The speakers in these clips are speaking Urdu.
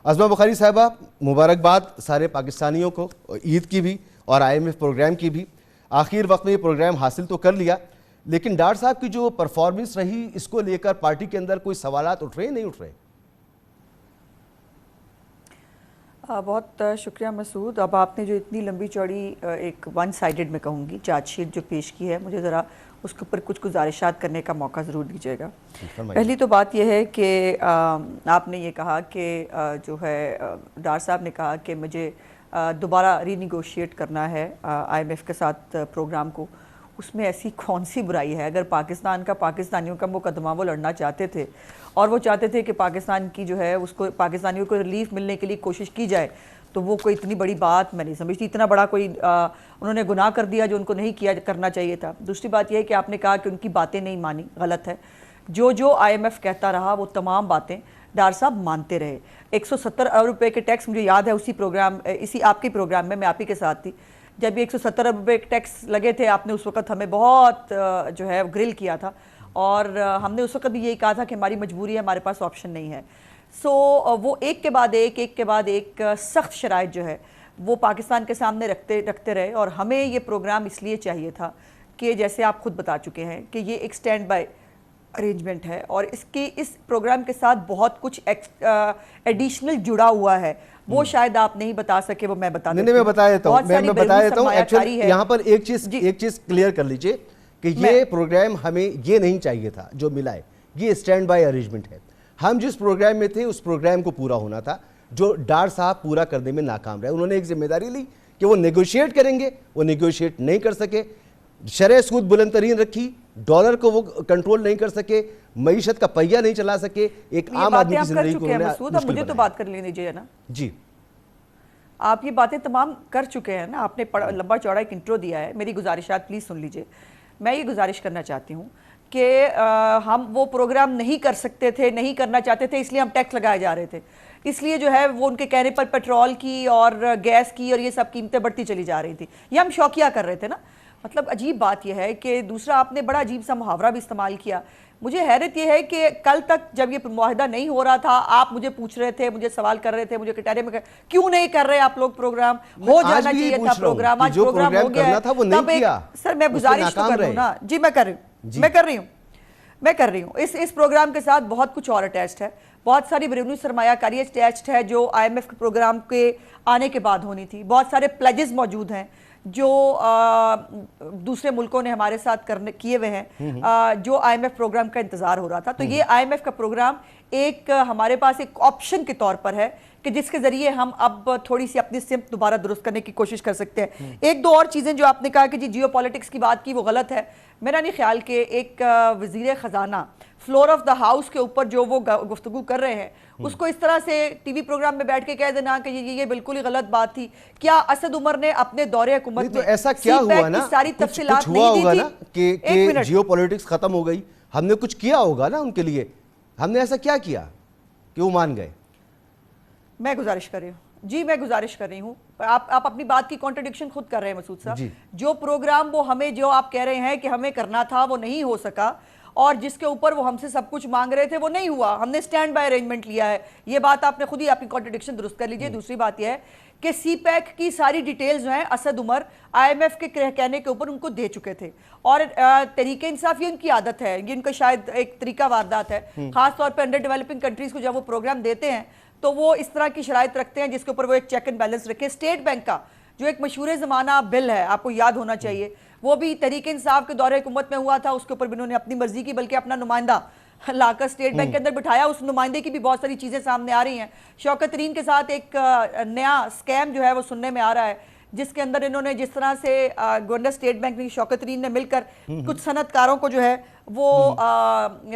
عظمہ بخاری صاحبہ، مبارکباد سارے پاکستانیوں کو، عید کی بھی اور IMF پروگرام کی بھی۔ آخر وقت میں یہ پروگرام حاصل تو کر لیا، لیکن ڈاکٹر صاحب کی جو پرفارمنس رہی اس کو لے کر پارٹی کے اندر کوئی سوالات اٹھ رہے نہیں اٹھ رہے؟ بہت شکریہ مسعود۔ اب آپ نے جو اتنی لمبی چوڑی ایک ون سائیڈڈ میں کہوں گی چارج شیٹ جو پیش کی ہے، مجھے ذرا اس کے اوپر کچھ گزارشات کرنے کا موقع ضرور دیجیے گا۔ پہلی تو بات یہ ہے کہ آپ نے یہ کہا کہ جو ہے ڈار صاحب نے کہا کہ مجھے دوبارہ ری نیگوشیٹ کرنا ہے IMF کے ساتھ پروگرام کو۔ اس میں ایسی کون سی برائی ہے؟ اگر پاکستان کا پاکستانیوں کا مقدمہ وہ لڑنا چاہتے تھے اور وہ چاہتے تھے کہ پاکستان کی جو ہے اس کو پاکستانیوں کو ریلیف ملنے کے لیے کوشش کی جائے، تو وہ کوئی اتنی بڑی بات میں نہیں سمجھتی۔ اتنا بڑا کوئی انہوں نے گناہ کر دیا جو ان کو نہیں کرنا چاہیے تھا۔ دوسری بات یہ ہے کہ آپ نے کہا کہ ان کی باتیں نہیں مانی، غلط ہے۔ جو IMF کہتا رہا وہ تمام باتیں ڈار صاحب مانتے رہے۔ 170 ارب روپے کے ٹیکس، مجھے یاد ہے اسی آپ کے پروگرام میں آپ ہی کے ساتھ تھی، جب یہ 170 ارب روپے ٹیکس لگے تھے، آپ نے اس وقت ہمیں بہت جو ہے گرل کیا تھا، اور ہم نے اس وقت بھی یہی کہا تھا کہ ہماری مجبوری ہے، ہمارے پاس آپشن نہیں ہے۔ وہ ایک کے بعد ایک سخت شرائط جو ہے وہ پاکستان کے سامنے رکھتے رہے، اور ہمیں یہ پروگرام اس لیے چاہیے تھا کہ جیسے آپ خود بتا چکے ہیں کہ یہ ایک سٹینڈ بائی ارینجمنٹ ہے، اور اس پروگرام کے ساتھ بہت کچھ ایڈیشنل جڑا ہوا ہے، وہ شاید آپ نہیں بتا سکے، وہ میں بتا دیتا ہوں۔ میں بتا دیتا ہوں ایکچولی یہاں پر ایک چیز کلیئر کر لیجئے کہ یہ پروگرام ہمیں یہ نہیں چاہیے تھا جو ملا ہے، یہ سٹینڈ بائی ارینجمنٹ ہے۔ ہم جس پروگرام میں تھے اس پروگرام کو پورا ہونا تھا، جو ڈار صاحب پورا کرنے میں ناکام رہے۔ انہوں نے ایک ذمہ داری لی کہ وہ نیگوشیٹ کریں گے، وہ نیگوشیٹ نہیں کر سکے، شرح سود بلند ترین رکھی، ڈالر کو وہ کنٹرول نہیں کر سکے، معیشت کا پہیہ نہیں چلا سکے، ایک عام آدمی کی زندگی کو انہوں نے مشکل بنایا۔ مجھے تو بات کر لینے دیجیے نا جی، آپ یہ باتیں تمام کر چکے ہیں نا، آپ نے لمبا چوڑا ایک انٹرو دیا ہے، میری گزارشات پلیز سن لیجئے۔ میں یہ گزارش کرنا چاہتی ہوں کہ ہم وہ پروگرام نہیں کر سکتے تھے، نہیں کرنا چاہتے تھے، اس لیے ہم ٹیکس لگائے جا رہے تھے، اس لیے جو ہے وہ ان کے کہنے پر پیٹرول کی اور گیس کی اور یہ سب قیمتیں بڑھتی چلی جا رہی تھی، یہ ہم شوقیہ کر رہے تھے نا۔ مطلب عجیب بات یہ ہے کہ دوسرا آپ نے بڑا عجیب سا محاورہ بھی استعمال کیا۔ مجھے حیرت یہ ہے کہ کل تک جب یہ معاہدہ نہیں ہو رہا تھا، آپ مجھے پوچھ رہے تھے، مجھے سوال کر رہے تھے، مجھے کٹہرے میں کیوں نہیں کر رہے آپ لوگ پروگرام؟ ہو جانا چاہیے تھا پروگرام، آج پروگرام ہو گیا ہے۔ سر میں گزارش تو کر رہا ہوں نا، جی میں کر رہی ہوں۔ اس پروگرام کے ساتھ بہت کچھ اور اٹیچڈ ہے، بہت ساری بیرونی سرمایہ کاری اٹیچڈ ہے جو IMF کے پروگرام کے آنے کے بعد ہونی تھی، بہت سارے پلیجز موجود ہیں جو دوسرے ملکوں نے ہمارے ساتھ کیے ہوئے ہیں، جو IMF پروگرام کا انتظار ہو رہا تھا۔ تو یہ IMF کا پروگرام ایک ہمارے پاس ایک آپشن کے طور پر ہے کہ جس کے ذریعے ہم اب تھوڑی سی اپنی سمت دوبارہ درست کرنے کی کوشش کر سکتے ہیں۔ ایک دو اور چیزیں جو آپ نے کہا کہ جیو پالیٹکس کی بات کی، وہ غلط ہے۔ میرا نہیں خیال کہ ایک وزیر خزانہ فلور آف دا ہاؤس کے اوپر جو وہ گفتگو کر رہے ہیں اس کو اس طرح سے ٹی وی پروگرام میں بیٹھ کے کہہ دینا کہ یہ بالکل ہی غلط بات تھی۔ کیا اسد عمر نے اپنے دور حکومت میں ایسا کیا ہوا نا، ساری تفصیلات نہیں دی تھی کہ جیو پالیٹکس ختم ہو گئی؟ ہم نے کچھ کیا ہوگا نا ان کے لیے، ہم نے ایسا کیا کیا کہ وہ مان گئے؟ میں گزارش کر رہی ہوں آپ اپنی بات کی کانٹرڈکشن خود کر رہے ہیں مسعود صاحب۔ جو پروگرام وہ ہمیں جو آپ کہہ رہے ہیں کہ ہمیں کرنا تھا وہ نہیں ہو سکا، اور جس کے اوپر وہ ہم سے سب کچھ مانگ رہے تھے وہ نہیں ہوا، ہم نے سٹینڈ بائی ارینجمنٹ لیا ہے۔ یہ بات آپ نے خود ہی اپنی کانٹرڈکشن درست کر لیجئے۔ دوسری بات یہ ہے کہ سی پیک کی ساری ڈیٹیلز جو ہیں اسد عمر IMF کے کہنے کے اوپر ان کو دے چکے تھے، اور تحریک انصاف یہ ان کی عادت ہے، یہ ان کا شاید ایک طریقہ واردات ہے، خاص طور پہ انڈر ڈیولپنگ کنٹریز کو جب وہ پروگرام دیتے ہیں تو وہ اس طرح کی شرائط رکھتے ہیں جس کے اوپر وہ ایک چیک اینڈ بیلنس رکھے۔ اسٹیٹ بینک کا جو ایک مشہور زمانہ بل ہے، آپ کو یاد ہونا چاہیے، وہ بھی تحریک انصاف کے دور حکومت میں ہوا تھا، اس کے اوپر بھی انہوں نے اپنی مرضی کی بلکہ اپنا نمائندہ لا کر اسٹیٹ بینک کے اندر بٹھایا، اس نمائندے کی بھی بہت ساری چیزیں سامنے آ رہی ہیں۔ شوکت ترین کے ساتھ ایک نیا سکیم جو ہے وہ سننے میں آ رہا ہے، جس کے اندر انہوں نے جس طرح سے گورنر اسٹیٹ بینک میں شوکت ترین نے مل کر کچھ صنعت کاروں کو جو ہے وہ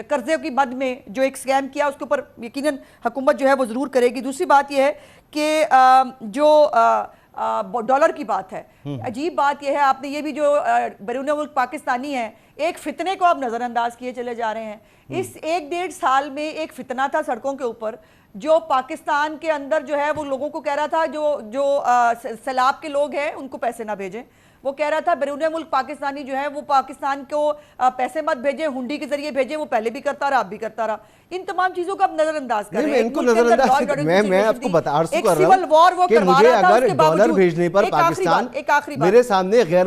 قرضے کی مد میں جو ایک سکیم کیا، اس کے اوپر یقیناً حکومت جو ہے وہ ضرور کرے گی۔ دوسری بات یہ ہے کہ جو ڈالر کی بات ہے، عجیب بات یہ ہے، آپ نے یہ بھی جو بیرون ملک پاکستانی ہیں ایک فتنے کو آپ نظر انداز کیے چلے جا رہے ہیں۔ اس 1.5 سال میں ایک فتنہ تھا سڑکوں کے اوپر جو پاکستان کے اندر جو ہے وہ لوگوں کو کہہ رہا تھا جو سیلاب کے لوگ ہیں ان کو پیسے نہ بھیجیں، وہ کہہ رہا تھا بیرون ملک پاکستانی جو ہے وہ پاکستان کو پیسے مت بھیجیں، ہنڈی کے ذریعے بھیجیں، وہ پہلے بھی کرتا رہا اب بھی کرتا رہا. ان تمام چیزوں کو اب نظر انداز کر رہے ہیں. میں آپ کو بتا رہا ہوں کہ مجھے اگر ڈالر بھیجنے پر پاکستان میرے سامنے غیر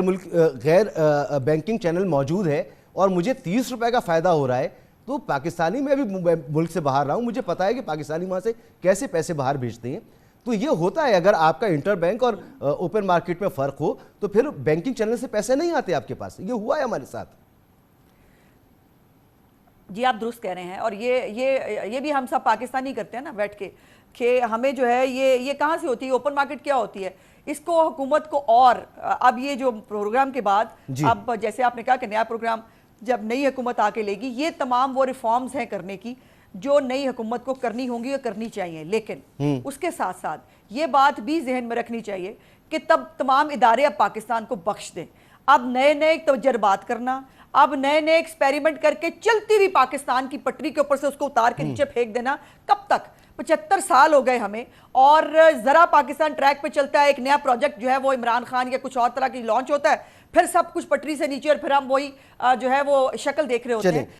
بینکنگ چینل موجود ہے اور مجھے 30 روپے کا فائدہ ہو رہا ہے تو پاکستانی میں بھی ملک سے باہر رہا ہوں، مجھے پتا ہے کہ پاکستانی وہاں سے کیسے پیسے باہر بھیجتے ہیں. تو یہ ہوتا ہے اگر آپ کا انٹر بینک اور اوپن مارکیٹ میں فرق ہو تو پھر بینکنگ چینل سے پیسے نہیں آتے آپ کے پاس. یہ ہوا ہے ہمارے ساتھ. جی آپ درست کہہ رہے ہیں. اور یہ بھی ہم سب پاکستانی کرتے ہیں نا بیٹھ کے کہ ہمیں جو ہے یہ کہاں سے ہوتی ہے اوپن مارکیٹ کیا ہوتی ہے. اس کو حکومت کو اور اب یہ جو پروگرام کے بعد اب جیسے آپ نے کہا کہ نیا پروگرام جب نئی حکومت آ کے لے گی یہ تمام وہ ریفارمز ہیں کرنے کی جو نئی حکومت کو کرنی ہوں گی اور کرنی چاہیے. لیکن اس کے ساتھ ساتھ یہ بات بھی ذہن میں رکھنی چاہیے کہ تب تمام ادارے اب پاکستان کو بخش دیں. اب نئے تجربات کرنا، اب نئے ایکسپیریمنٹ کر کے چلتی ہوئی پاکستان کی پٹری کے اوپر سے اس کو اتار کے نیچے پھینک دینا، کب تک؟ 75 سال ہو گئے ہمیں اور ذرا پاکستان ٹریک پہ چلتا ہے، ایک نیا پروجیکٹ جو ہے وہ عمران خان یا کچھ اور طرح کی لانچ ہوتا ہے، پھر سب کچھ پٹری سے نیچے اور پھر ہم وہی جو ہے وہ شکل دیکھ رہے ہوتے ہیں.